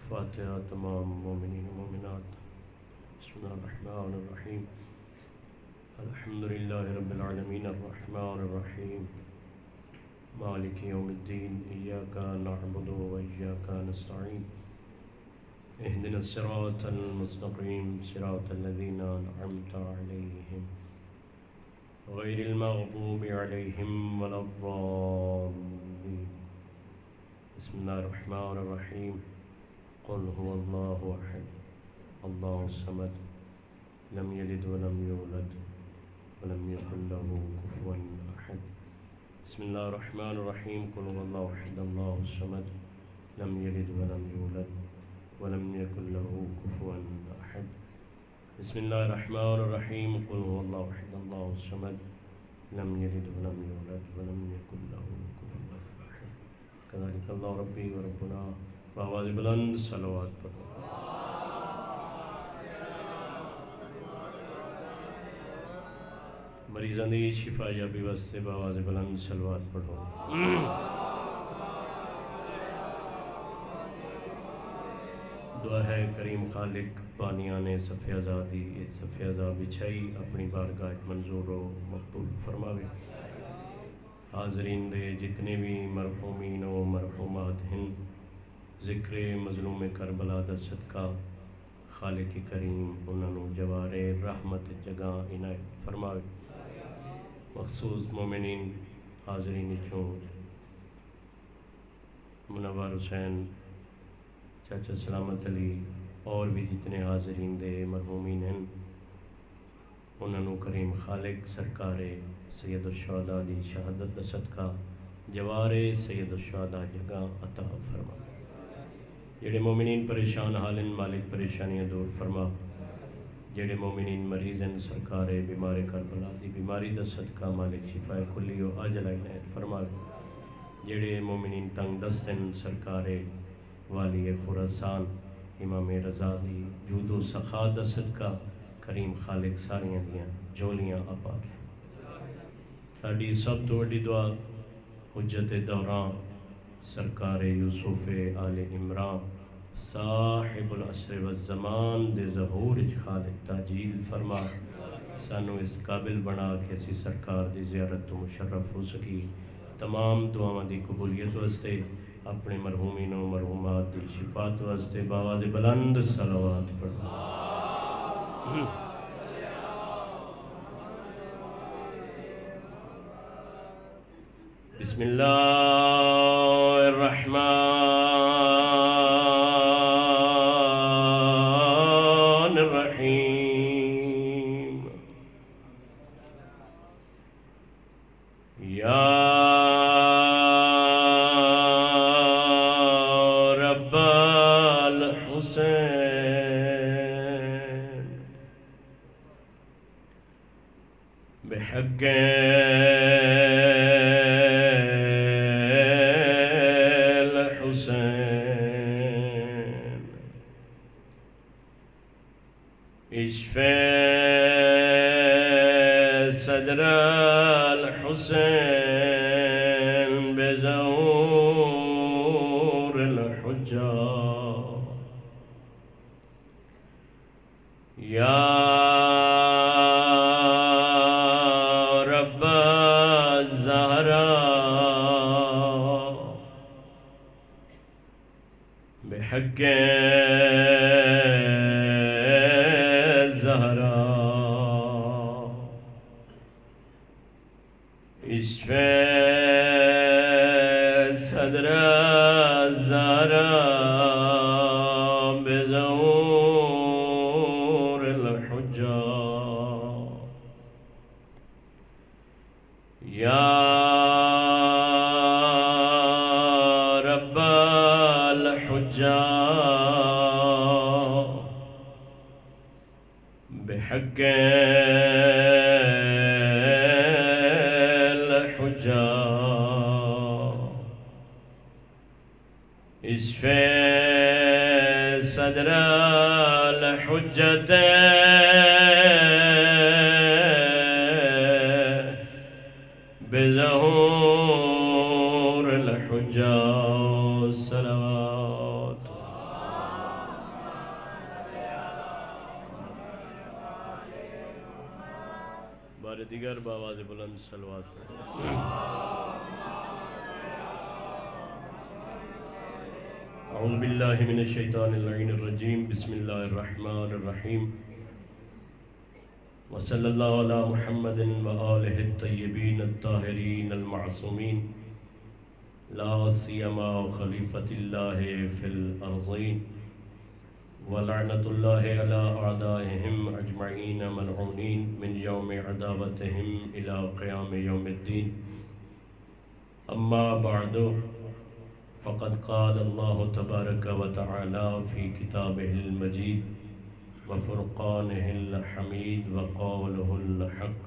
فاتحة تمام مومنین و مومنات. بسم اللہ الرحمن الرحیم. الحمد للہ رب العالمین الرحمن الرحیم مالک یوم الدین. ایاک نعبد و ایاک نستعین. اہدنا الصراط المستقیم صراط الذین انعمت علیہم غیر المغضوب علیہم ولا الضالین. بسم اللہ الرحمن الرحیم. قل هو اللہ احد اللہ الصمد لم یلد ولم یولد ولم یکن له کفوا احد. بسم اللہ الرحمن الرحیم. قل هو اللہ احد اللہ الصمد لم یلد ولم یولد ولم یکن له کفوا احد. بسم اللہ الرحمن الرحیم. قل هو اللہ احد اللہ الصمد لم یلد ولم یولد ولم یکن له کفوا احد. کذالک اللہ ربی و ربنا. بآواز بلند صلوات پڑھو. مریضاں دی شفا یابی واسطے بآواز بلند صلوات پڑھو. دعا ہے کریم خالق پانیاں نے صف آزادی صف آزاد بچھائی اپنی بارگاہ منظور و مقبول فرماوے. حاضرین دے جتنے بھی مرحومین و مرحومات ہیں ذکر مظلوم کربلا دا صدقہ خالق کریم انہوں جوار رحمت جگہ عنایت فرماوے. مخصوص مومنین حاضرین چوں منور حسین چاچا سلامت علی اور بھی جتنے حاضرین دے مرحومین ہیں انہوں کریم خالق سرکار سید الشہداء دی شہادت دا صدقہ جوار سید الشہداء جگہ عطا فرما. جڑے مومنین پریشان حالن مالک پریشانیاں دور فرما. جڑے مومنین مریض ہیں سرکار بیمار کربلا دی بیماری دا صدقہ مالک شفا کلی و عاجل عنایت فرما. جڑے مومنین تنگ دست ہیں سرکار والی خراسان امام رضا دی جود و سخا دا صدقہ کریم خالق ساریاں دیاں جولیاں آباد. ساڈی سب تو وڈی دعا حجت دوران سرکار یوسف آل عمران صاحب العصر والزمان دے ظہور خالق تاجیل فرما. سانو اس قابل بنا کہ اسی سرکار دی زیارت تو مشرف ہو سکی. تمام دعاواں دی قبولیت واسطے اپنے مرحومین و مرحومات دی شفاعت واسطے بآواز بلند صلوات پڑھو. بسم اللہ الرحمن الرحیم. یا رب الحسین بحق اشفِ صدر الحسین بظہور الحجہ. یا رب الزہرا بحق اشفِ صدر الزہرا بظہور الحجہ. یا رب الحجہ بحق اشفِ صدر الحجت بظہور الحجة الصلوات بار دیگر بآواز بلند صلوات پڑھیں۔ اعوذ باللہ من الشیطان اللعین الرجیم، بسم اللہ الرحمن الرحیم، وصلی اللہ علی محمد وآلہ الطیبین الطاہرین المعصومین، لا سیما خلیفۃ اللہ فی الارضین، ولعنت اللہ علی اعدائہم اجمعین ملعونین من یوم عداوتہم الی قیام یوم الدین۔ اما بعد، فقد قال اللہ تبارک و تعالی فی کتابہ المجید وفرقانہ الحمید وقولہ الحق۔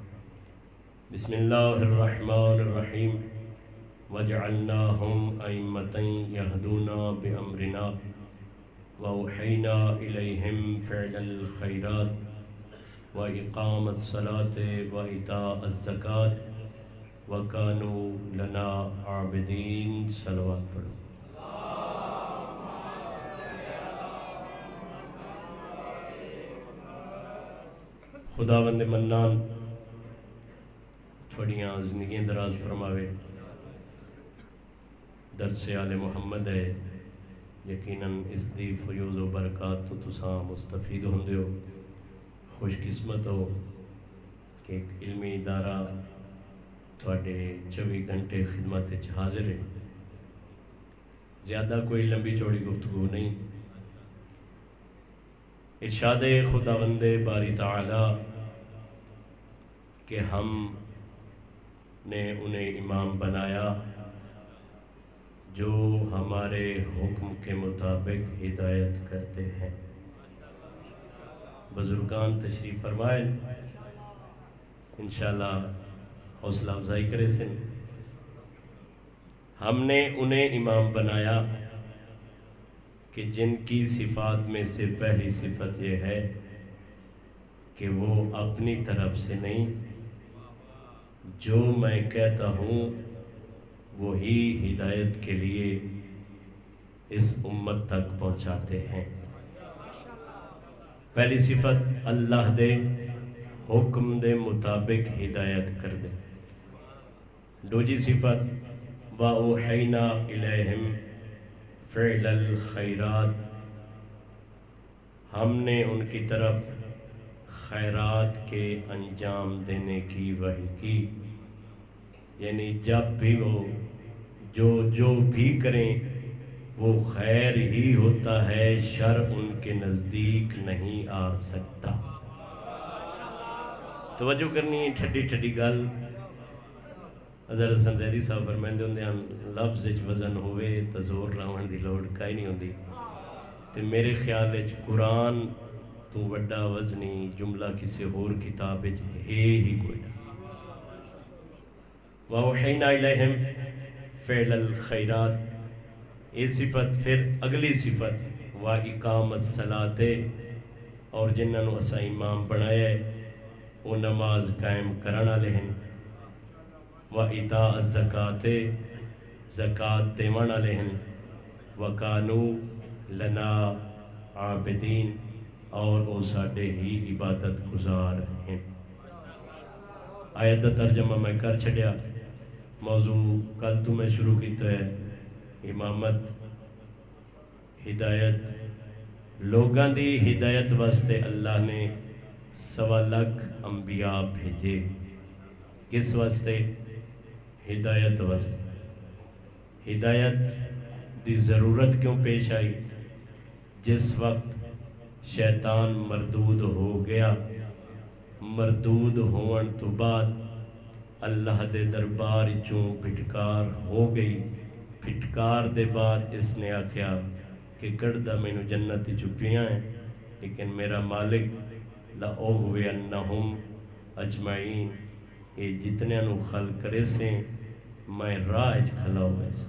بسم اللہ الرحمن الرحیم، وجعلناہم ائمۃ یہدون بامرنا وأوحینا الیہم فعل الخیرات واقام الصلاة وایتاء الزکاة وکانوا لنا عابدین۔ صلوات پڑھو۔ خداوند منان تھوڑیاں زندگیاں دراز فرماوے۔ درس آل محمد ہے، یقیناً اس دی فیوز و برکات تو تساں مستفید ہوندے ہو، خوش قسمت ہو کہ ایک علمی ادارہ تھوڑے 24 گھنٹے خدمت حاضر ہے۔ زیادہ کوئی لمبی چوڑی گفتگو نہیں، ارشاد خداوند باری تعالی کہ ہم نے انہیں امام بنایا جو ہمارے حکم کے مطابق ہدایت کرتے ہیں۔ بزرگان تشریف فرمائیں، انشاءاللہ حوصلہ افزائی کرے سن۔ ہم نے انہیں امام بنایا کہ جن کی صفات میں سے پہلی صفت یہ ہے کہ وہ اپنی طرف سے نہیں، جو میں کہتا ہوں وہی ہدایت کے لیے اس امت تک پہنچاتے ہیں۔ پہلی صفت اللہ دے حکم دے مطابق ہدایت کر دے۔ دوجی صفت وَأُوحَيْنَا إِلَيْهِمْ فِعْلَ الْخَيْرَاتِ، ہم نے ان کی طرف خیرات کے انجام دینے کی وحی کی، یعنی جب بھی وہ جو بھی کریں وہ خیر ہی ہوتا ہے، شر ان کے نزدیک نہیں آ سکتا۔ توجہ کرنی ہے، ٹھڈی ٹھڈی گل حضرت حسن زیدی صاحب فرمائندے ہوندے ہیں، لفظ وچ وزن ہوئے تو زور لاون دی لوڑ کائی نہیں ہوندی۔ تے میرے خیال وچ قرآن تو وڈا وزنی جملہ کسی اور کتاب وچ ہے ہی کوئی نہ۔ وَأَوْحَيْنَا إِلَيْهِمْ فِعْلَ الْخَيْرَاتِ، یہ صفت۔ پھر اگلی صفت وَإِقَامَ الصَّلَاةِ، اور جنہاں نو اسا امام بنایا ہے وہ نماز قائم کرنا لہن، وَإِتَاءَ الزَّكَاةِ، زکاة دیوانا لہن، وَكَانُوا لَنَا عَابِدِينَ، اور وہ ساڑھے ہی عبادت گزار ہیں۔ آیت دا ترجمہ میں کر چھڑیا، موضوع کل تو میں شروع کیتا ہے، امامت ہدایت، لوگاں دی ہدایت واسطے اللہ نے 1.25 لاکھ انبیاء بھیجے۔ کس واسطے؟ ہدایت واسطے۔ ہدایت دی ضرورت کیوں پیش آئی؟ جس وقت شیطان مردود ہو گیا، مردود ہون تو بعد اللہ دے دربار چوں پھٹکار ہو گئی۔ پھٹکار دے بعد اس نے آکھیا کہ کڑدہ میں نو جنت چپیاں ہیں، لیکن میرا مالک لَأُغْوِيَنَّهُمْ اجمعین، یہ جتنے نو خلق کرے سے میں راج کھلا ہوئے سے۔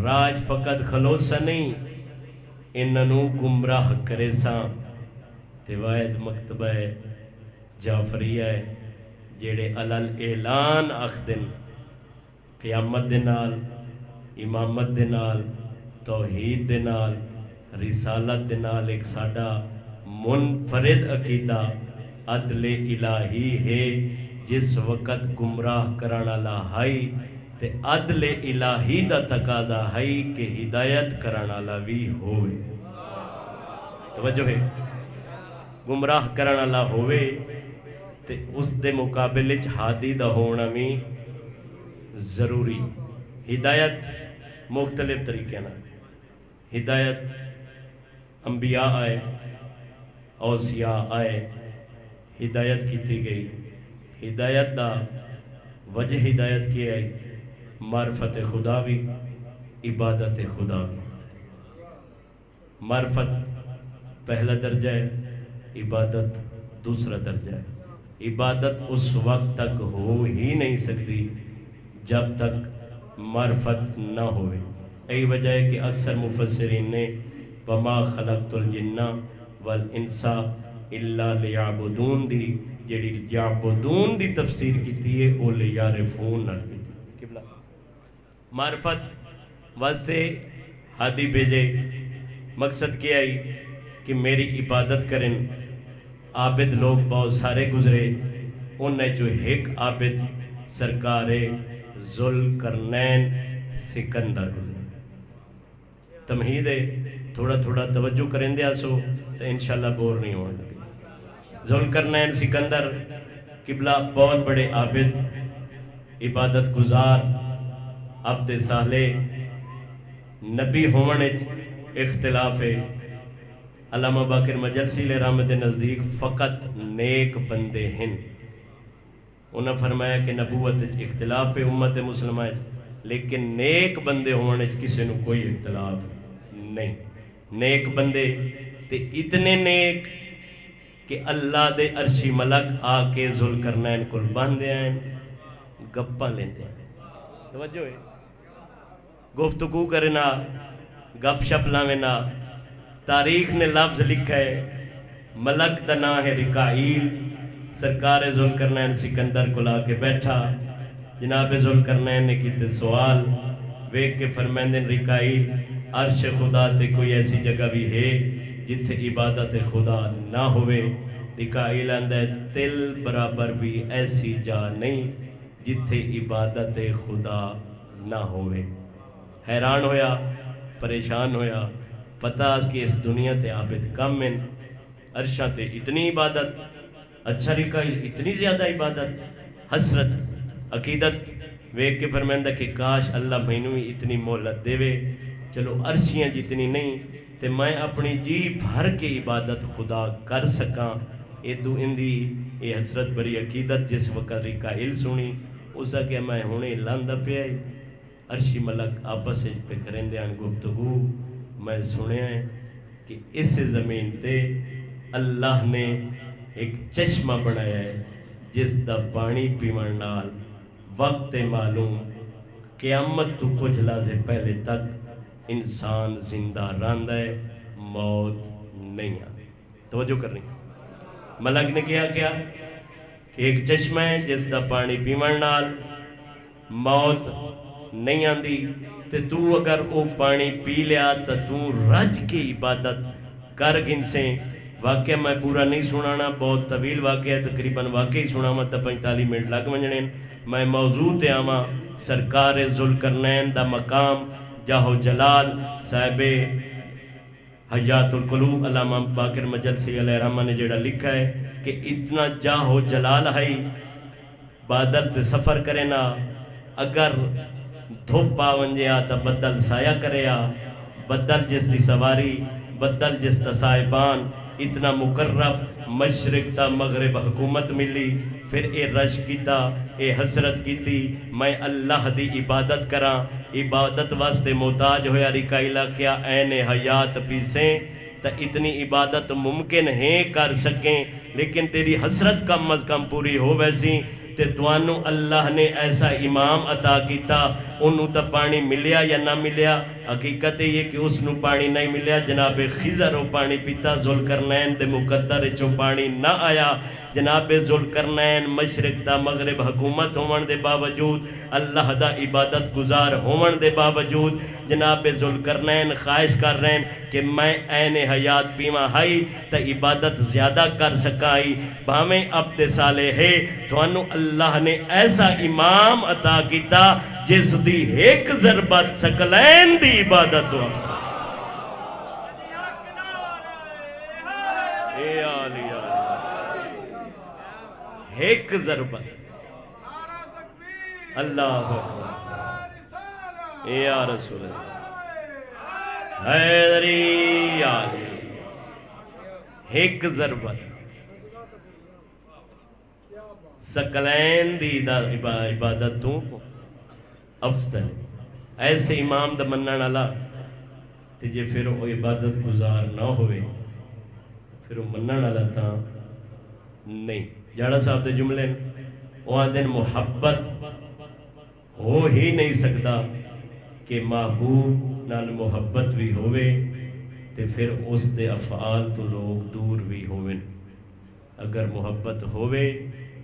راج فقط خلوصا نہیں، انہوں گمراہ کرے سا۔ روایت مکتبہ جعفریہ ہے جیڑے علل اعلان اخدن قیامت دے نال، امامت دے نال، توحید دے نال، رسالت دے نال ایک ساڈا منفرد عقیدہ عدل الہی ہے جس وقت گمراہ کرانا لاہائی تے عدل الہی دا تقاضا ہے کہ ہدایت کرانا لا بھی ہوئے. توجہ ہے، گمراہ کرانا لا ہوئے تے اس دے مقابلے چ ہادی دا ہونا بھی ضروری. ہدایت مختلف طریقے نا، ہدایت انبیاء آئے، اوصیاء آئے، ہدایت کیتی گئی. ہدایت دا وجہ ہدایت کی ہے معرفت خدا بھی، عبادت خدا بھی. معرفت پہلا درجہ ہے، عبادت دوسرا درجہ ہے. عبادت اس وقت تک ہو ہی نہیں سکتی جب تک معرفت نہ ہوئے. یہی وجہ ہے کہ اکثر مفسرین نے وَمَا خَلَقْتُ الْجِنَّ وَالْإِنسَ إِلَّا لِيَعْبُدُونَ دی جڑی یعبدون دی تفسیر کیتی ہے وہ لیعرفون نہ کیتی. معرفت واسطے ہادی بھیجے، مقصد کیا ہے کہ میری عبادت کریں. عابد لوگ بہت سارے گزرے، ان نے جو ایک عابد سرکار ذوالقرنین سکندر گزرے. تمہید ہے، تھوڑا تھوڑا توجہ کریں دیا سو تو انشاءاللہ بور نہیں ہونے لگے. ذوالقرنین سکندر قبلہ بہت بڑے عابد، عبادت گزار، عبد صالح. نبی ہونے اختلاف ہے. علامہ باقر مجلسی علیہ رحمت نزدیک فقط نیک بندے ہیں. انہوں نے فرمایا کہ نبوت اختلاف ہے امت مسلمہ، لیکن نیک بندے ہونے کسی نے کوئی اختلاف نہیں. نیک بندے تے اتنے نیک کہ اللہ دے عرشی ملک آ کے ذوالقرنین کل باندھے ہیں، گپاں لیندے ہیں. توجہ ہے، گفتگو کرنا، گپ شپ لاوینا. تاریخ نے لفظ لکھا ہے، ملک دا نام ہے رکائیل. سرکار ذوالقرنین سکندر کو لا کے بیٹھا. جناب ذوالقرنین نے کیتے سوال ویکھ کے فرمائندے رکائیل عرش خدا تے کوئی ایسی جگہ بھی ہے جتھے عبادت خدا نہ ہوئے؟ رکائیل آندہ تل برابر بھی ایسی جا نہیں جتھے عبادت خدا نہ ہوئے. حیران ہویا، پریشان ہویا. پتہ اس کی اس دنیا تے عابد کم ہیں، عرشاں تے اتنی عبادت. اچھا رکائیل اتنی زیادہ عبادت، حسرت عقیدت ویکھ کے فرمائندہ کہ کاش اللہ مینوں ہی اتنی مہلت دے. چلو عرشیاں جتنی نہیں تے میں اپنی جی بھر کے عبادت خدا کر سکاں. ادو اندی یہ حسرت بری عقیدت جس وقت رکائیل سنی اس کہ میں ہونے لاندہ پہ آئی. عرشی ملک آپس پہ کریں دیان گفتگو. میں سنے ہیں کہ اس زمین تے اللہ نے ایک چشمہ بنایا ہے جس دا پانی پیون نال وقت معلوم قیامت تو کچھ لحظے پہلے تک انسان زندہ رہندا ہے، موت نہیں آتی. توجہ کرنی. ملک نے کیا کہ ایک چشمہ ہے جس دا پانی پیون نال موت نہیں آندی تے تو اگر او پانی پی لیا تو تو رج کے عبادت کر گنسیں. واقعہ میں پورا نہیں سنانا، بہت طویل واقعہ ہے، تقریباً واقعی سنانا تا 45 منٹ لگ ونجنے. میں موضوع تے آما سرکار ذوالقرنین دا مقام جاہو جلال. صاحب حیات القلوب علامہ باقر مجلسی علیہ رحمہ نے جڑا لکھا ہے کہ اتنا جاہو جلال ہے بادل تے سفر کرے نا، اگر دھوپ ونجیا تا بدل سایہ کرے آ. بدل جس دی سواری، بدل جس دا صاحبان، اتنا مقرب مشرق تا مغرب حکومت ملی. پھر اے رش کیتا، اے حسرت کیتی میں اللہ دی عبادت کراں. عبادت واسطے محتاج ہویا. رکائیلہ کیا این حیات پیسیں تا اتنی عبادت ممکن ہے کر سکیں، لیکن تیری حسرت کم از کم پوری ہو ویسی. تے توانو اللہ نے ایسا امام عطا کیتا، انہوں تا پانی ملیا یا نہ ملیا؟ حقیقت یہ کہ اس نو پانی نہیں ملیا. جناب خضر وہ پانی پیتا، ذوالقرنین دے مقدر چوں پانی نہ آیا. جناب ذوالقرنین مشرق تا مغرب حکومت ہون دے باوجود اللہ دا عبادت گزار ہون دے باوجود جناب ذوالقرنین خواہش کر رہے ہیں کہ میں عین حیات پیما ہائی تا عبادت زیادہ کر سکائی بھامیں عبد صالح ہے تو انو اللہ نے ایسا امام عطا کیتا جس دی ایک ضربت ثقلین دی عبادت تو افسر ایک ضربت اللہ اکبر یا رسول اللہ حیدری آلی ایک ضربت ثقلین دی عبادت تو افضل ایسے امام دا منن والا تے جے پھر وہ عبادت گزار نہ ہوئے پھر وہ منن والا تھا نہیں جاڑا صاحب دے جملے وہاں دن محبت ہو ہی نہیں سکتا کہ محبوب نال محبت بھی ہوئے تے پھر اس دے افعال تو لوگ دور بھی ہوئے اگر محبت ہوئے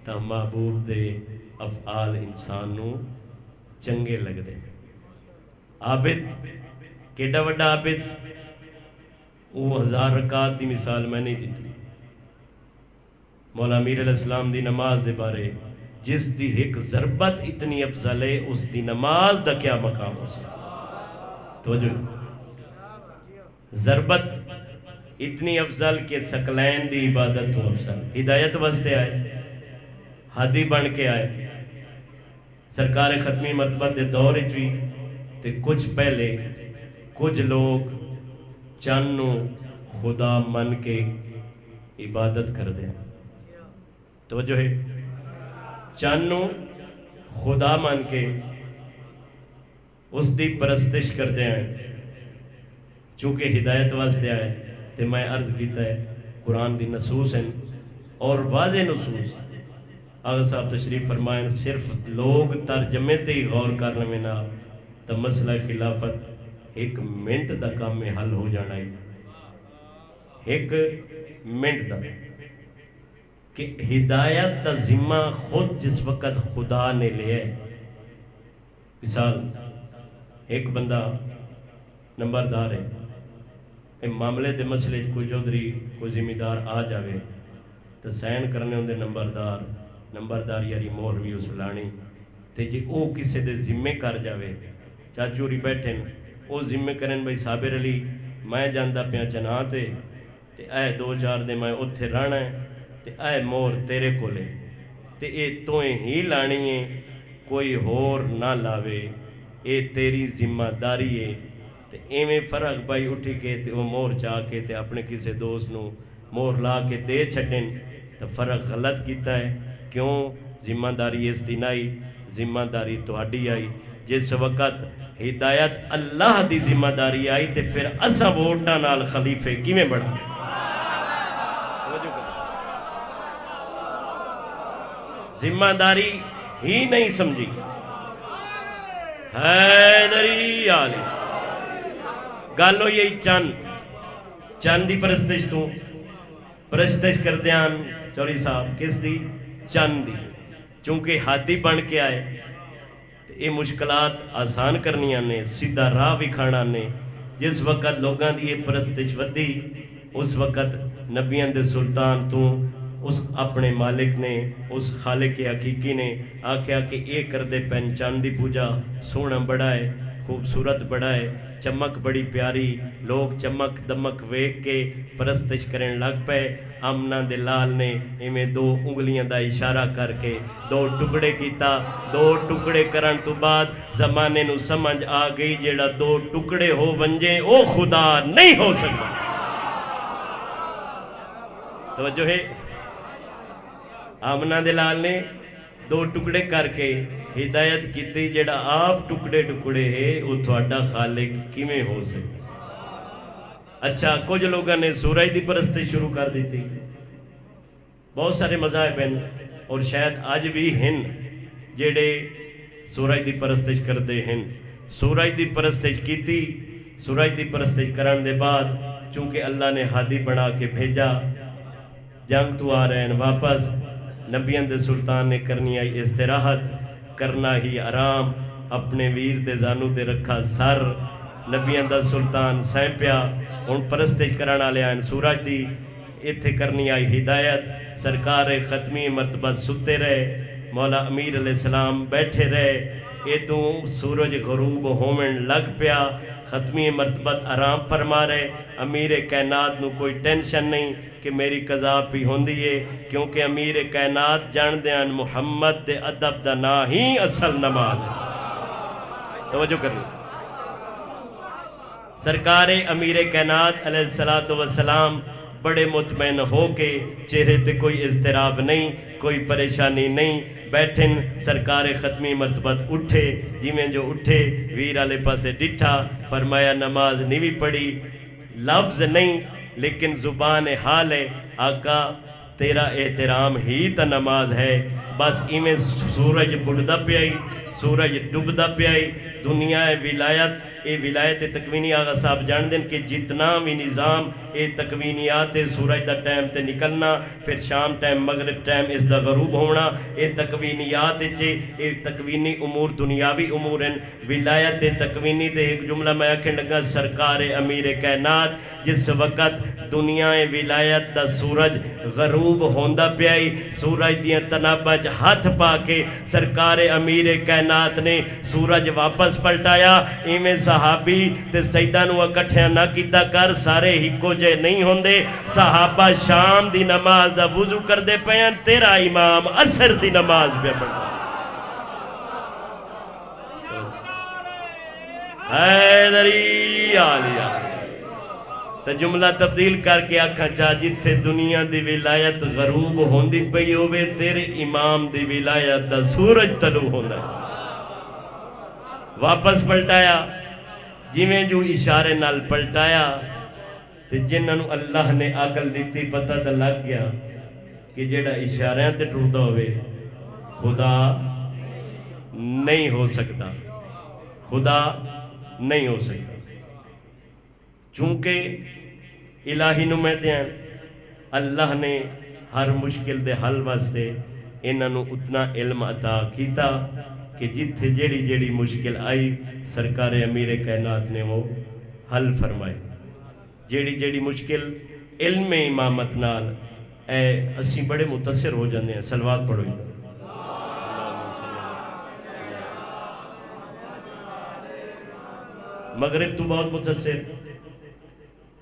تو محبوب دے افعال انسان نو چنگے لگ دے عابد کیڑا وڈا عابد وہ 1000 رکعت دی مثال میں نہیں دیتی مولا امیر علیہ السلام دی نماز دے بارے جس دی ایک ضربت اتنی افضل ہے اس دی نماز دا کیا مقام ہو سکتا توجہ ضربت اتنی افضل کہ ثقلین دی عبادت تو افضل ہدایت واسطے آئے ہادی بن کے آئے سرکار ختمی مرتبہ دے دور بھی تے کچھ پہلے کچھ لوگ چانو خدا من کے عبادت کر دیں توجہ ہے چانو خدا مان کے اس دی پرستش کرتے ہیں چونکہ ہدایت واسطے آئے تے میں عرض کیتا ہے قرآن دی نصوص ہیں اور واضح نصوص آغا صاحب تشریف فرمائیں صرف لوگ ترجمے تے ہی غور کرنے میں نہ تو مسئلہ خلافت 1 منٹ دا کام میں حل ہو جانا ہے 1 منٹ دا کہ ہدایت دا ذمہ خود جس وقت خدا نے لیا ہے مثال ایک بندہ نمبردار ہے معاملے دے مسئلے کوئی چودھری کوئی ذمہ دار آ جاوے تو سائن کرنے ہوں دے نمبردار یاری مور بھی اس لانی تے جی او کسے دے ذمہ کر جاوے چاچوری بیٹھیں او ذمہ کریں بھائی صابر علی میں جاندہ پیاں چنا تے اے 2-4 دے میں اتھے رانا ہے تے اے مور تیرے کو لے تے اے تویں ہی لانی ہے کوئی ہور نہ لاوے اے تیری ذمہ داری ہے تے ایمیں فرق پائی اٹھی کے تے وہ مور چاہ کے تے اپنے کسے دوست نو مور لا کے دے چھٹیں تو فرق غلط کیتا ہے کیوں ذمہ داری اس دن آئی ذمہ داری تہاڈی آئی جس وقت ہدایت اللہ دی ذمہ داری آئی تے پھر اسا ووٹاں نال خلیفے کیویں بڑھا ذمہ داری ہی نہیں سمجھی حیدری آلی گالو یہی چند دی پرستش تو پرستش کر دیان چوری صاحب کس دی چند دی چونکہ ہادی بن کے آئے یہ مشکلات آسان کرنی آنے سیدھا راہ بھی کھانا نے جس وقت لوگاں دی یہ پرستش ودی اس وقت نبیان دے سلطان تو اس اپنے مالک نے اس خالق حقیقی نے آکھیا کہ یہ کر دے پین چاندی پوجا سونا بڑا ہے خوبصورت بڑا ہے چمک بڑی پیاری لوگ چمک دمک ویک کے پرستش کریں لگ پے آمنہ دے لال نے ایمیں 2 انگلیاں دا اشارہ کر کے 2 ٹکڑے کیتا 2 ٹکڑے کرن تو بعد زمانے نو سمجھ آ گئی جیڑا 2 ٹکڑے ہو ونجے او خدا نہیں ہو سکتا توجہ ہے آمنہ دے لال نے 2 ٹکڑے کر کے ہدایت کیتی جیڑا آپ ٹکڑے ٹکڑے ہے وہ تھوڑا خالق کیویں ہو سکے اچھا کچھ لوگوں نے سورج دی پرستی شروع کر دی تھی بہت سارے مذاہب ہیں اور شاید آج بھی ہیں جیڑے سورج دی پرستش کرتے ہیں سورج دی پرستش کیتی سورج دی پرستش کرن دے بعد چونکہ اللہ نے ہادی بنا کے بھیجا جنگ تو آ رہے ہیں واپس، نبیان دے سلطان نے کرنی آئی استراحت، کرنا ہی آرام، اپنے ویر دے زانو دے رکھا سر، نبیان دا سلطان سینپیا، ان پرستش کرانا لے آئین سورج دی، ایتھے کرنی آئی ہدایت، سرکار ختمی مرتبہ ستے رہے، مولا امیر علیہ السلام بیٹھے رہے، ایدوں سورج غروب ہومن لگ پیا، ختمی مرتبہ آرام فرما رہے، امیر کائنات نو کوئی ٹینشن نہیں کہ میری قضا پی ہوندی ہے، کیونکہ امیر کائنات جان دیان محمد دے ادب دا نا ہی اصل نماز ہے۔ توجہ کر لیں، سرکار امیر کائنات علیہ السلام بڑے مطمئن ہو کے، چہرے تے کوئی اضطراب نہیں، کوئی پریشانی نہیں، بیٹھن سرکار ختمی مرتبت اٹھے، جی میں جو اٹھے ویر آلے پاسے ڈٹھا، فرمایا نماز نہیں بھی پڑھی، لفظ نہیں لیکن زبان حال ہے، آقا تیرا احترام ہی تا نماز ہے، بس ایمیں سورج بڑھدا پیائی، سورج ڈبدا پیائی، دنیا ولایت، اے ولایت تکوینی آغا صاحب جان دیں کہ جتنا بھی نظام اے تکوینیات سورج دا ٹائم تے نکلنا، پھر شام ٹائم مغرب ٹائم اس دا غروب ہونا، اے تکوینیات اے تکوینی امور دنیاوی امور ہیں، ولایت تکوینی دے ایک جملہ میں آکھیں لگا، سرکار امیر کائنات جس وقت دنیا ولایت دا سورج غروب ہوندہ پیائی، سورج دیاں تنابج ہاتھ پا کے سرکار امیر کائنات نے سورج واپس پلٹایا، ایمیں صحابی تے سیدانو اکٹھیاں نہ کیتا کر، سارے ہی کو جے نہیں ہوندے، صحابہ شام دی نماز دا وضو کر دے پیان، تیرا امام عصر دی نماز پہ پڑھا، حیدری آلیا تا جملہ تبدیل کر کے آکھاں چاہ جتھے دنیا دی ولایت غروب ہوندی پئی ہوئے، تیرے امام دی ولایت دا سورج طلوع ہوندہ واپس پلٹایا، جی میں جو اشارے نال پلٹایا، تے جنہوں اللہ نے عقل دیتی پتہ دا لگ گیا کہ جیڑا اشاریاں تے ٹوٹا ہوئے خدا نہیں ہو سکتا، خدا نہیں ہو سکتا، چونکہ الہی نمائندیاں اللہ نے ہر مشکل دے حل واسطے انہوں اتنا علم عطا کیتا کہ جتھے جیڑی جیڑی مشکل آئی سرکار امیر کائنات نے وہ حل فرمائی، جیڑی جیڑی مشکل علم امامت نال اے اسی بڑے متاثر ہو جاندے ہیں، صلوات پڑھو ہی مغرب تو بہت متاثر،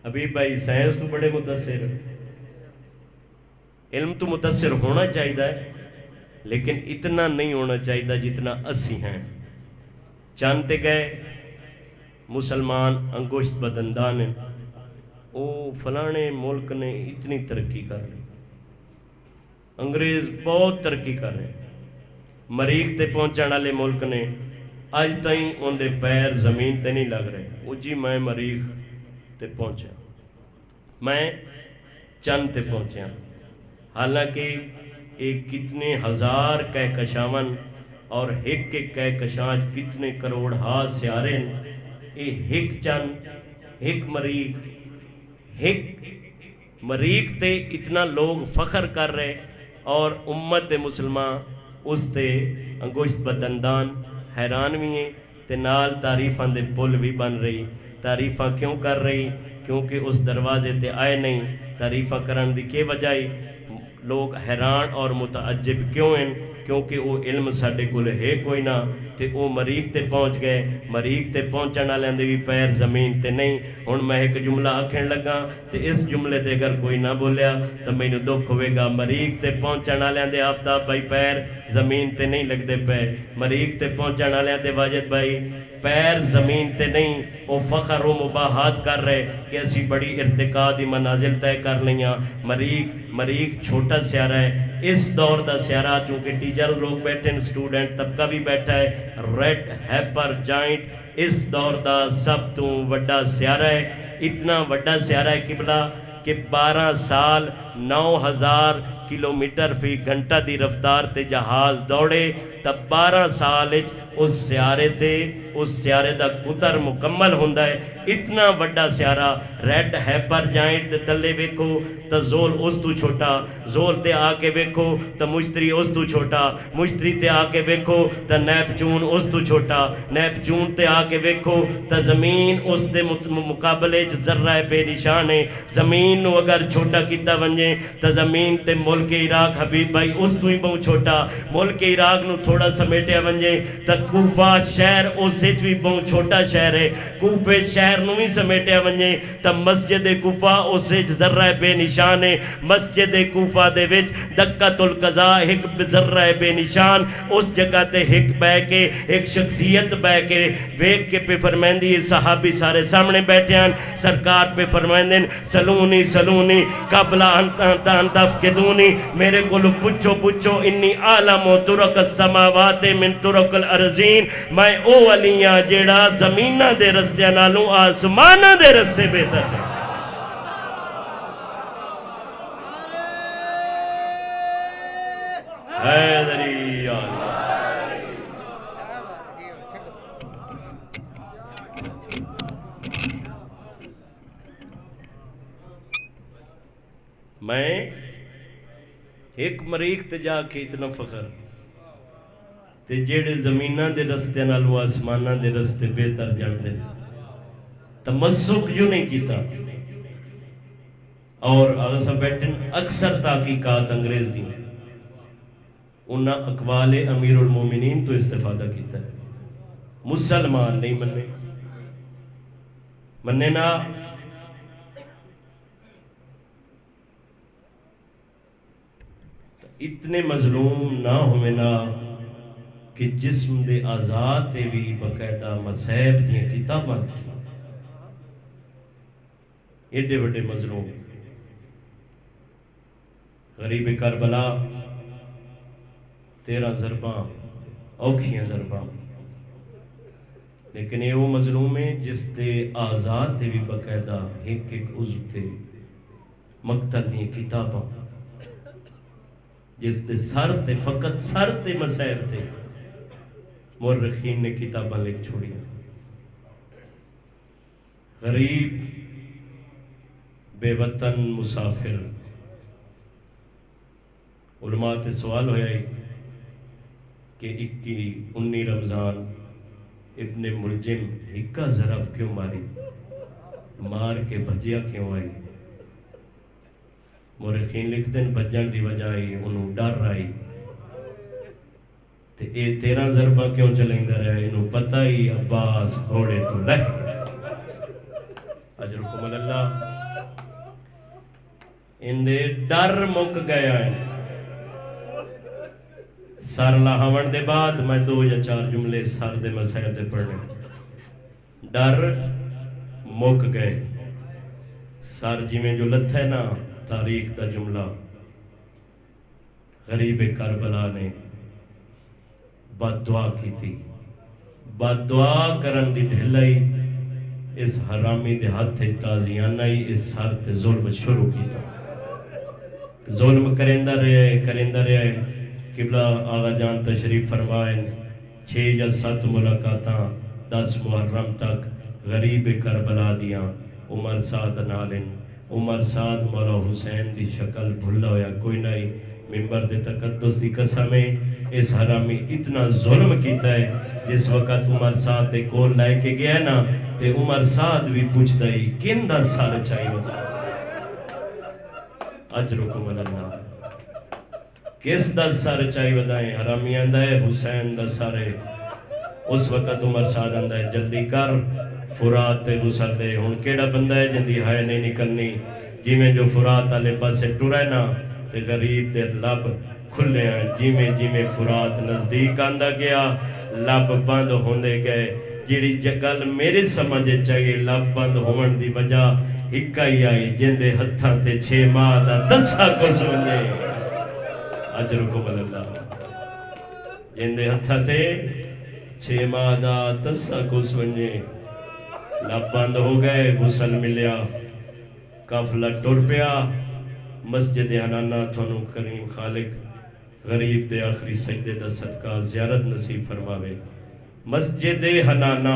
حبیب بھائی سائنس تو بڑے متاثر، علم تو متاثر ہونا چاہیے لیکن اتنا نہیں ہونا چاہیے جتنا اسی ہیں، چانتے گئے مسلمان انگوشت بدندان ہیں، او فلانے ملک نے اتنی ترقی کر لی، انگریز بہت ترقی کر رہے ہیں، مریخ تے پہنچانا لے ملک نے آج تائیں ان دے پیر زمین تے نہیں لگ رہے، او جی میں مریخ تے پہنچا، میں چند تے پہنچا، حالانکہ ایک کتنے ہزار کہکشاون اور ایک کہکشاں کتنے کروڑ سیارے ایک چند ایک مریخ، ایک مریخ تے اتنا لوگ فخر کر رہے اور امت مسلمان اس تے انگوشت بدندان حیران بھی ہیں، تے نال تعریفاں دے پل بھی بن رہی، تعریفاں کیوں کر رہی؟ کیونکہ اس دروازے تے آئے نہیں، تعریفاں کرن دی کے وجہ لوگ حیران اور متعجب کیوں ہیں؟ کیونکہ وہ علم ساڑھے کل ہے کوئی نہ، تے وہ مریخ تے پہنچ گئے، مریخ تے پہنچنا لیندے بھی پیر زمین تے نہیں، ہن میں ایک جملہ آکھن لگا، تے اس جملے تے اگر کوئی نہ بولیا تو میں نے دکھ ہوئے گا، مریخ تے پہنچنا لیندے آفتاب بھائی پیر زمین تے نہیں لگ دے پے، مریخ تے پہنچنا لیندے واجد بھائی پیر زمین تے نہیں، وہ فخر و مباحات کر رہے کہ اسی بڑی ارتقاء دی منازل طے کر لیاں، مریخ چھوٹا سیارہ ہے، اس دور دا سیارہ چونکہ ٹیچر لوگ بیٹھے ہیں، سٹوڈنٹ طبقہ بھی بیٹھا ہے، ریڈ ہیپر جائنٹ اس دور دا سب تو وڈا سیارہ ہے، اتنا وڈا سیارہ ہے قبلہ کہ 12 سال 9000 کلومیٹر فی گھنٹہ دی رفتار تے جہاز دوڑے، تا 12 سال اس سیارے تے اس سیارے دا قطر مکمل ہوندہ ہے. اتنا وڈا سیارہ ریڈ ہیپر جائنٹ دے تلے ویکھو تا زول اس تو چھوٹا، زول تے آکے ویکھو تا مشتری اس تو چھوٹا، مشتری تے آکے ویکھو تا نیپچون اس تو چھوٹا، نیپچون تے آکے ویکھو تا زمین اس دے مقابلے ذرہ بے نشان ہے. زمین نو اگر چھوٹا کیتا ونجے تا زمین تے ملک عراق حبیب بھائی اس تو ہی بہت چھوٹا. ملک عراق نو تھوڑا سمیٹیا ونجے تا کوفہ شہر اس سے بھی بہت چھوٹا شہر ہے. کوفے شہر نو ہی سمیٹیا ونجے تا مسجد کوفہ اس سے ذرہ بے نشان ہے. مسجد کوفہ دے وچ دقت القضاء ایک ذرہ بے نشان اس جگہ تے ایک بہ کے ایک شخصیت بہ کے ویک کے پہ فرمائندی صحابی سارے سامنے بیٹھے ہیں. سرکار پہ فرمائندین سلونی سلونی قبل انتان تفقدونی، میرے کو پچھو پچھو انی عالم و ترک السماوات من ترک الارضین، میں او علیاں جیڑا زمینہ دے رستے نالوں آسمانہ دے رستے بہتر ہے. حیدری یا اللہ. میں ایک مریخ تے جا کے اتنا فخر تے جیڑے زمینہ دے رستے نالو آسمانہ دے رستے بہتر جان دے تمسک جو نہیں کیتا. اور آگا سا بیٹھن اکثر تحقیقات انگریز دی انہاں اقوال امیر المومنین تو استفادہ کیتا ہے. مسلمان نہیں مننے نا اتنے مظلوم نہ ہوئے نا کہ جسم دے آزاد تے بھی بقیدہ مسائب دیں کتاباں کی ایڈے بڑے مظلوم. غریب کربلا 13 ضرباں اوکھیاں ضرباں، لیکن یہ وہ مظلوم ہے جس دے آزاد تے بھی بقیدہ ایک ایک عضو تے مقتل دیں کتاباں، جس دے سر تے فقط سر تے مسائب تے مورخین نے کتاباں لکھ چھوڑی. غریب بے وطن مسافر. علماء تے سوال ہویا ہے کہ 19 رمضان ابن ملجم ہکا ضرب کیوں ماری، مار کے بھجیا کیوں آئی؟ مورخین لکھ دیں بجن دی وجہ آئی انہوں ڈر آئی تے اے 13 ضربہ کیوں چلیں گا رہے انہوں پتہ ہی عباس گھوڑے تو لہ. اجرکم اللہ ان دے ڈر مک گیا ہے. سر لاہون دے بعد میں 2 یا 4 جملے سر دے مسائل دے پڑھنے. ڈر مک گئے سر جی میں جو لتھ ہے نا تاریخ دا جملہ. غریب کربلا نے بد دعا کی تھی، بد دعا کرن دی ڈھلائی اس حرامی دے ہاتھ تازیانہ ہی اس سر تے ظلم شروع کیتا. ظلم کرندہ رہے. قبلہ آغا جان تشریف فرمائیں 6 یا 7 ملاقاتاں 10 محرم تک غریب کربلا دیاں. عمر سعد نالن عمر سعد مولا حسین دی شکل بھلا ہویا کوئی نہیں. ممبر دے تقدس دی قسم ہے اس حرامی اتنا ظلم کیتا ہے. جس وقت عمر سعد دے کول لائے کے گیا نا تے عمر سعد بھی پوچھتا ہی کن دا سر چاہی ہوتا. اجرکم اللہ کس دا سر چاہی بدائیں؟ حرامی آندہ ہے حسین دا سر ہے. اس وقت عمر سعد آندہ ہے جلدی کر فرات تے غسل دے. ہون کیڑا بندہ ہے جن دی ہائے نہیں نکلنی جی میں جو فرات آلے پاسے ٹورے نا تے غریب دے لب کھلے ہیں. جی میں فرات نزدیک آندہ گیا لب بند ہوندے گئے. جیڑی جگل میرے سمجھے چاہیے لب بند ہون دی وجہ ہکا ہی آئی جن دے ہتھاں تے 6 ماہ دا دسا کو سمجھے. اجرکم اللہ جن دے ہتھاں تے 6 ماہ دا دسا کو سمجھے. لب بند ہو گئے غسل ملیا قافلہ ٹر پیا. مسجد حنانہ تھونوں کریم خالق غریب دے آخری سجدے دا صدقہ زیارت نصیب فرماوے. مسجد حنانا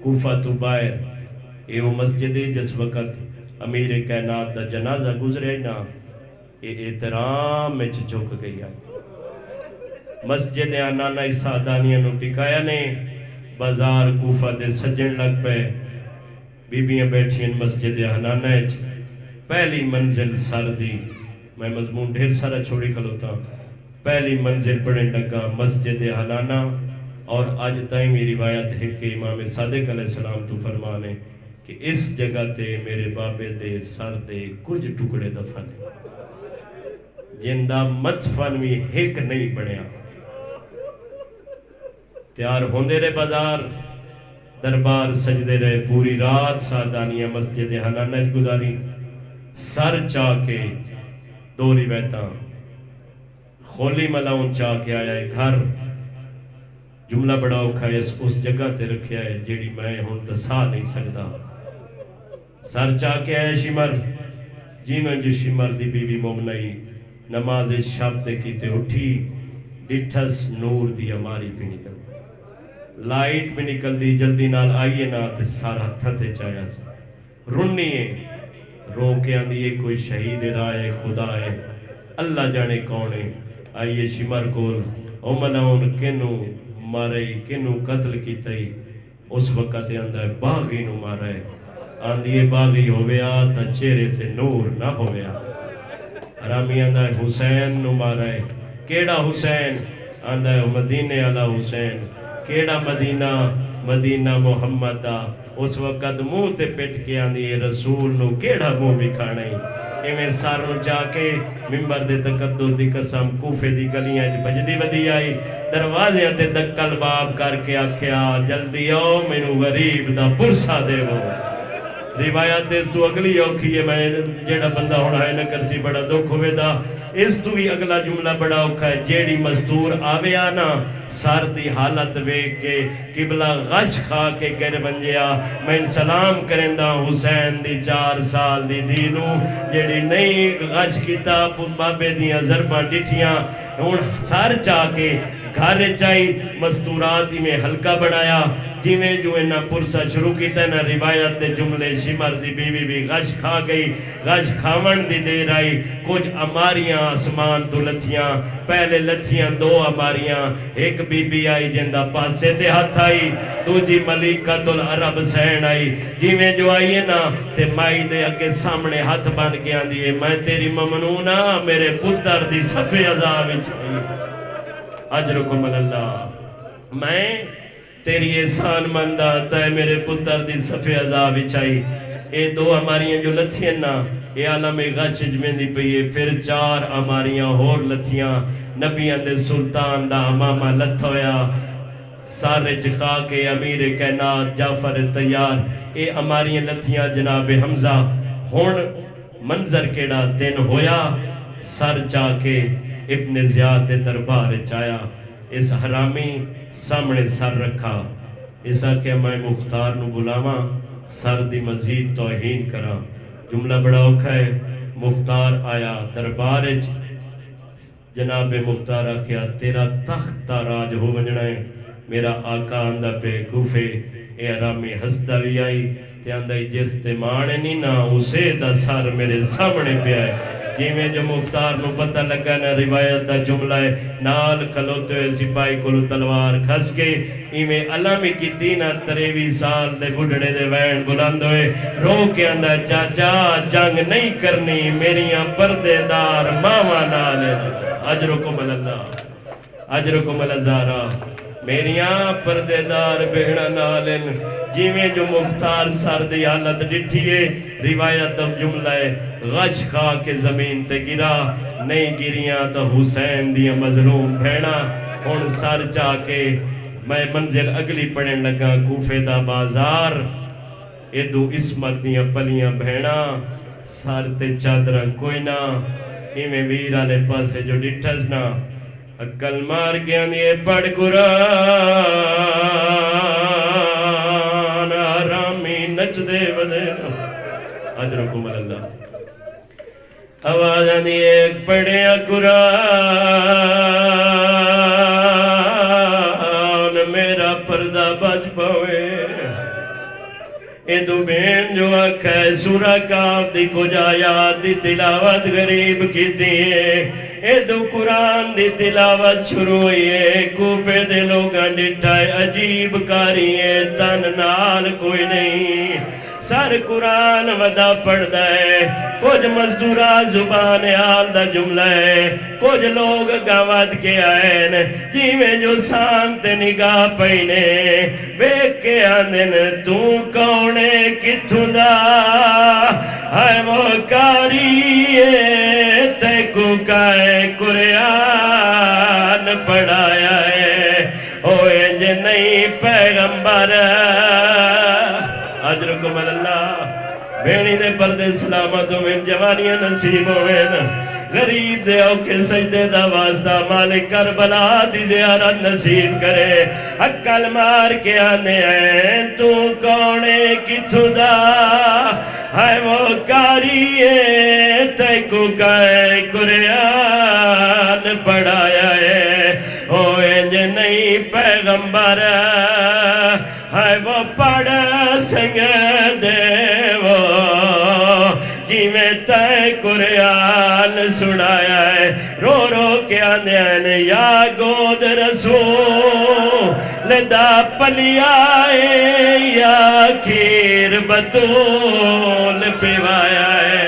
کوفہ تو باہر اے وہ مسجد جس وقت امیر کائنات دا جنازہ گزرے نا اے احترام میں جھک گئی آئی. مسجد حنانا اس سادانیاں نو ٹکایا نے بازار کوفہ دے سجن لگ پے. بیبیاں بیٹھیں مسجد حنانا پہلی منزل سر دی میں مضمون ڈھیر سارا چھوڑی کھلوتا. پہلی منزل پڑھیں لگا مسجد حنانا. اور آج تائیں میری روایت ہے کہ امام صادق علیہ السلام تو فرمانے کہ اس جگہ تے میرے بابے دے سر دے کچھ ٹکڑے دفن جندہ مدفن بھی ایک نہیں بڑھیا. تیار ہوندے رہے بازار دربار سجدے رہے پوری رات سادانیاں مسجد حنانا گزاری. سر چاہ کے دو روایتاں خولی ملاؤن چاہ کے آیا ہے گھر. جملہ بڑا اوکھا ہے اس جگہ تے رکھیا ہے جیڑی میں ہوں دسا نہیں سکتا. سر چاہ کے آیا شمر جی میں جو شمر دی بی بی مومنائی نماز شب تے کیتے اٹھی ڈٹھس نور دی ہماری پہ نکل لائٹ بھی نکل دی جلدی نال آئیے نا تے سارا تھتے چاہیا سا رنی ہے رو کے آندھی ہے کوئی شہید رائے خدا ہے اللہ جانے کون ہے. آئیے شمر کول او مناؤن کنو مارے کنو قتل کیتا ہی اس وقت اندھا ہے باغی نو مارے آندھی باغی ہویا تا چہرے تے نور نہ ہویا. حرامی اندھا ہے حسین نو مارے کیڑا حسین آندھا ہے مدینے علا حسین کیڑا مدینہ مدینہ محمد دا. اس وقت منہ تے پٹ کے آندھی رسول نو کیڑا منہ بکھانا ہی. ایمیں ساروں جا کے ممبر دے تقدس دی قسم کوفے دی گلیاں بجدی بدی آئی دروازیاں تے دکل باب کر کے آکھیا جلدی آؤ مینو غریب دا پرسا دے وہ. روایت اس تو اگلی اوکھی ہے میں جیڑا بندہ ہونا ہے نہ کرسی بڑا دکھ ہوئے دا. اس تو بھی اگلا جملہ بڑا اوکھا ہے جیڑی مزدور آوے آنا سار دی حالت ویک کے قبلہ غش کھا کے گر بنجیا میں سلام کرندہ حسین دی 4 سال دی دینو جیڑی نہیں غش کیتا بابے دیاں ضرباں ڈٹھیاں ہون سار چاہ کے گھر چاہی مزدوراتی میں ہلکا بڑھایا جیویں جو انہا پرسا شروع کیتا نا روایت دے جملے شمر دی بیوی بھی غش کھا گئی غش کھاون دی دیر آئی کچھ اماریاں آسمان تو لتھیاں پہلے لتھیاں 2 اماریاں ایک بی بی آئی جندہ پاسے تے ہاتھ آئی دوجی ملیکۃ العرب سین آئی جیویں جو آئی ہے نا تے مائی دے اگے سامنے ہاتھ بن کے آن دیئے میں تیری ممنونہ میرے پتر دی صفِ عذاب چاہیے اجرکم اللہ میں تیری احسان مندہ تے میرے پتر دی صفِ عذاب چاہیے. اے 2 ہماریاں جو لتھیاں نا اے عالم غش میں دی پئیے پھر 4 ہماریاں ہور لتھیاں نبیاں دے سلطان دا امامہ لتھ ہویا سارے چکا کے امیر کائنات جعفر تیار اے ہماریاں لتھیاں جناب حمزہ ہون منظر کیڑا دن ہویا سر چاہ کے ابن زیاد دے دربار چایا اس حرامی سامنے سر رکھا ایسا کہ میں مختار نو بلاواں سر دی مزید توہین کرا. جملہ بڑا اوکھا ہے مختار آیا دربار جناب مختار آکھیا تیرا تخت راج ہو ونجنا ہے میرا آقا آندہ پہ کوفے اے حرامی ہستا بھی آئی تے آندہ جس تے مانے نہیں نا اسے دا سر میرے سامنے پہ آئے. جیویں جو مختار نو پتہ لگا نا روایت دا جملہ ہے نال کھلوتے ہوئے سپاہی کلو تلوار کھس کے ایویں علامی کی 23 سال دے بڑھڑے دے وین بلند ہوئے رو کے اندر چاچا جنگ نہیں کرنی میریاں پردے دار ماما نال اجرکم اللہ اجرکم الازارہ میریاں پردے دار بہنا نالن جیویں جو مختار سر دی حالت ڈٹھیے روایت اب جملہ ہے غش کھا کے زمین تے گرا نہیں گریاں تو حسین دیا مظلوم بھینا ان سر چاہ کے میں منزل اگلی پڑھیں لگا کوفے دا بازار ایدو اسمت دیا پلیاں بھینا سر تے چادرہ کوئی نہ ایمیں ویر آلے پاسے جو ڈٹھس نہ اکل مار گیا نیے پڑھ قرآن آرامی نچ دے ودے اجرکم اللہ آواز آندی ایک پڑھیا قرآن میرا پردہ بچ پوے ایدو بین جو آکھے سورہ کاف دی کچھ آیات دی تلاوت غریب کی دیئے ایدو قرآن دی تلاوت شروع ہوئی ہے کوفے دے لوگاں ڈٹھائے عجیب کاری ہے تن نال کوئی نہیں سر قرآن ودا پڑھ دائے کچھ مزدورہ زبان حال دا جملہ ہے کچھ لوگ گاوات کے آئین جی میں جو سانتے نگاہ پہنے بیک کے آندن تو کونے کتھوں دا ہے وہ کاری تے کو کائے قرآن پڑھایا ہے اوے جے نہیں پیغمبر اجرکم اللہ بینی دے پردے سلامتوں میں جوانیاں نصیب ہوئے غریب دے اوکے سجدے دا واسطہ مالک کربلا دی زیارت نصیب کرے اکل مار کے آنے ہیں تو کونے کتھوں دا ہے وہ کاری تے کو کائے قرآن پڑھایا ہے اوے جے نہیں پیغمبر ہے وہ پڑھ سنگ دے وہ جی میں تے قرآن سنایا ہے رو رو کے آنے ہیں یا گود رسول دا پلی آئے یا کھیر بطول پیوایا ہے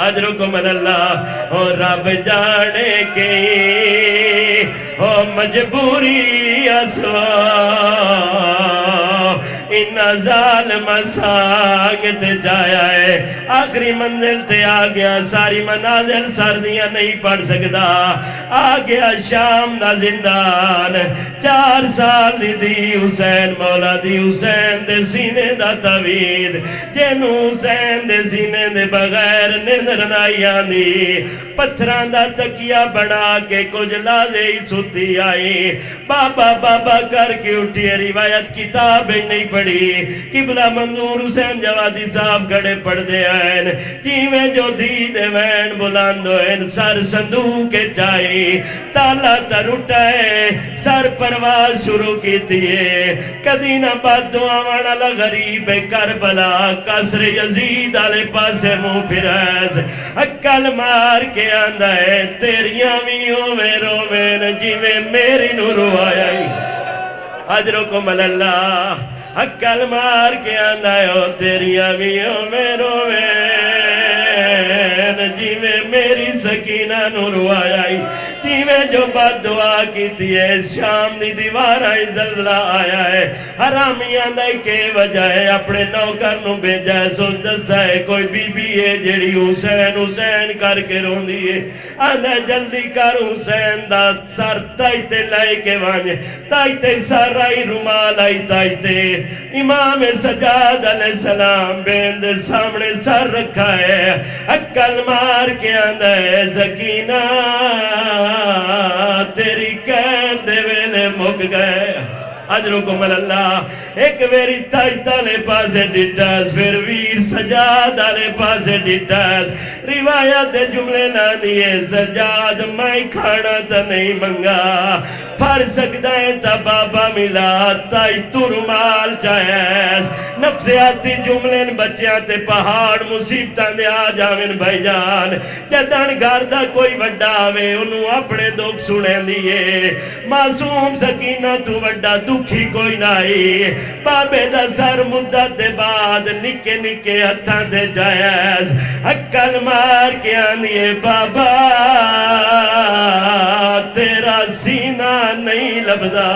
اجرکم اللہ اور رب جانے کی اور مجبوری اسوا ان ظالم سانگت جایا ہے آخری منزل تے آگیا ساری منازل سردیاں نہیں پڑھ سکتا آگیا شام دا زندان 4 سال دی حسین مولا دی حسین دے سینے دا توید جنو حسین دے سینے دے بغیر نظر نائی آنی پتھران دا تکیہ بنا کے کچھ لازے ہی ستی آئی بابا بابا کر کے اٹھی روایت کتاب نہیں پڑھی قبلہ منظور حسین جوادی صاحب گھڑے پڑھ دے آئین جی میں جو دید وین بلاندو این سر صندوق کے چاہی تالا تر اٹھائے سر پرواز شروع کی دیئے کدینہ بات دعاوانا لغریب کربلا قصر یزید آلے پاسے منہ پھرائز اکل مار کے آندہ ہے تیریاں میوں میں روین جی میں میری نورو آئی اجرکم اللہ اکل مار کے آندہ ہے تیریاں میوں میں روین جی میں میری سکینہ نورو آئی جی میں جو بات دعا کی تھی ہے شام دی دیوار آئی زلزلہ آیا ہے حرامی آندہ کے وجہ ہے اپنے نوکر نو بھیجا ہے سوچ دسا ہے کوئی بی بی ہے جیڑی حسین حسین کر کے رون دیئے آندہ جلدی کر حسین دا سر تائیتے لائے کے وانجے تائیتے سر آئی رومال آئی تائیتے امام سجاد علیہ السلام بیند سامنے سر رکھا ہے اکل مار کے آندہ ہے سکینہ تیری قید دے ویلے مک گئے اجرکم اللہ ایک ویری تاجتہ لے پاسے ڈٹاز پھر ویر سجاد آلے پاسے ڈٹاز روایت جملے نہ دیئے سجاد میں کھانا تا نہیں منگا پھر سکتا ہے تا بابا ملا تائی ترمال چاہیس نفسیاتی جملے بچیاں تے پہاڑ مصیبتاں دے آ جاوین بھائی جان جدن گاردہ کوئی وڈا آوے انہوں اپنے دکھ سنے لیے معصوم سکینہ تو وڈا دکھی کوئی نائی بابے دا سر مدت دے بعد نکے نکے ہتھاں دے جائز اکل مار کے آنیے بابا تیرا سینہ نہیں لبدا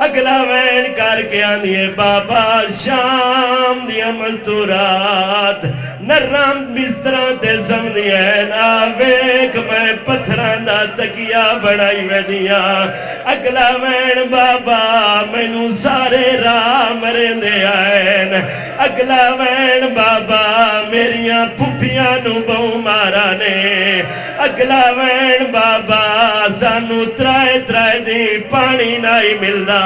اگلا وین کر کے آنیے بابا شام دیا مزدورات نرم بستران تے سمدیین آویک میں پتھران دا تکیا بڑھائی ویدیا اگلا وین بابا میں نو سارے راہ مرین دے آئین اگلا وین بابا میریاں پھپیاں نو بہو مارانے اگلا وین بابا سانو ترائے ترائے دی پانی نائی ملدا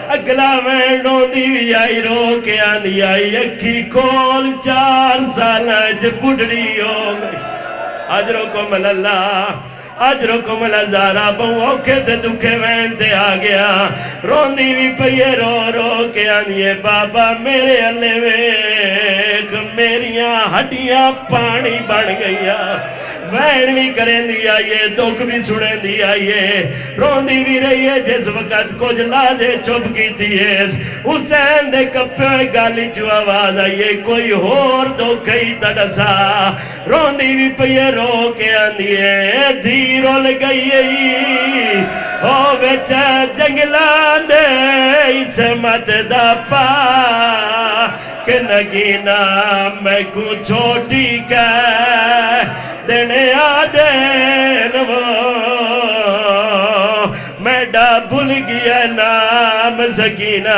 اگلا وین رو دی بھی آئی رو کے آنی آئی اکھی کول 4 سالاں بڑھڑی ہو گئی اجرکم اللہ اجرکم الازارہ بہو اوکھے تے دکھے وین تے آ گیا روندی بھی پئیے رو رو کے آنیے بابا میرے اللہ ویکھ میریاں ہڈیاں پانی بن گئیا وین بھی کریں دی آئیے دکھ بھی سنیں دی آئیے روندی بھی رہی ہے جس وقت کچھ لازے چپ کی تیئے حسین دے کپے گالی جو آواز آئیے کوئی ہور دکھئی تڑسا روندی بھی پئیے رو کے آنیے دھی رول گئی او بیچا جنگلان دے اس مت دا پا کہ نگینا میں کو چھوٹی کہہ دینے آدین وہ میڈا بھول گیا نام سکینہ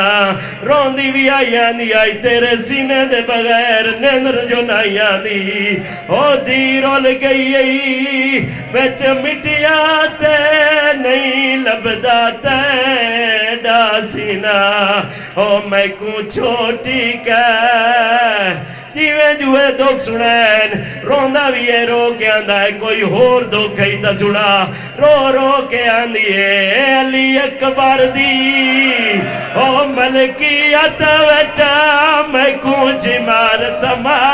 روندی بھی آئی آئی تیرے سینے دے بغیر نیندر جو نائی آدھی او دی رول گئی بیچ مٹیا تے نہیں لبدا تے ڈا سینہ او میں کو چھوٹی کہہ جیویں جوئے دکھ سنین روندہ بھی ہے رو کے آندھا ہے کوئی ہور دکھ ہی تا سنا رو رو کے آندھی ہے علی اکبر دی او ملکیت وچا میں کچھ مار تمہارا